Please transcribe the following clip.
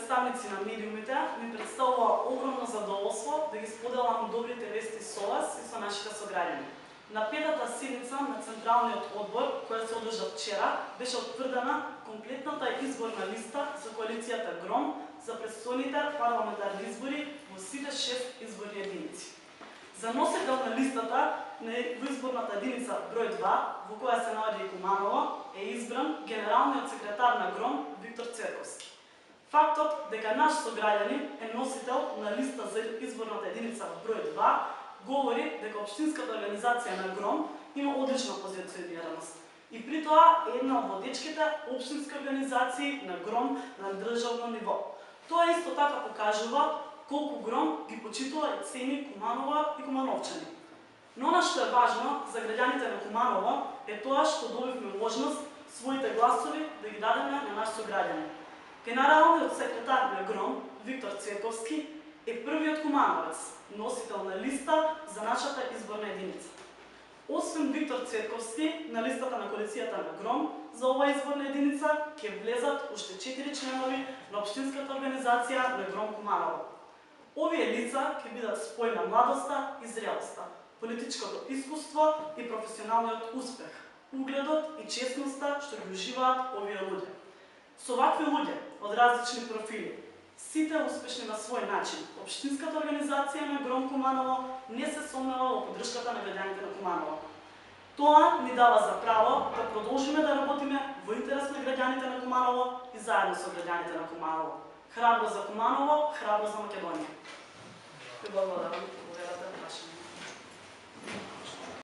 представници на медиумите, ми представува огромно задоволство да ги споделам добрите вести со вас и со нашите сограѓани. На петата седница на Централниот одбор, која се одржа вчера, беше отврдена комплетната изборна листа за коалицијата ГРОМ за предстојните парламентарни избори во сите 6 изборни единици. За носител на листата во изборната единица број 2, во која се наоѓа и Куманово, е избран генералниот секретар на ГРОМ Виктор Цветковски. Фактот дека наш сограѓанин е носител на листа за изборната единица број 2 говори дека општинската организација на ГРОМ има одлична позиционираност и при тоа е една од водечките општински организации на ГРОМ на државно ниво. Тоа исто така покажува колку ГРОМ ги почитува и цени Куманово и кумановчани. Но она што е важно за граѓаните на Куманово е тоа што добивме можност своите гласови да ги дадеме на наш сограѓанин. Генералниот секретар на ГРОМ Виктор Цветковски е првиот кумановец, носител на листа за нашата изборна единица. Освен Виктор Цветковски, на листата на коалицијата на ГРОМ за оваа изборна единица ќе влезат уште 4 членови на општинската организација на ГРОМ Куманово. Овие лица ќе бидат спој на младоста и зрелоста, политичкото искуство и професионалниот успех, угледот и честноста што ги уживаат овие луѓе. Со вакви луѓе од различни профили, сите успешни на свој начин, општинската организација на ГРОМ Куманово не се сомнела во поддршката на граѓаните на Куманово. Тоа ни дава за право да продолжиме да работиме во интерес на граѓаните на Куманово и заедно со граѓаните на Куманово. Храбро за Куманово, храбро за Македонија. Ви благодарам.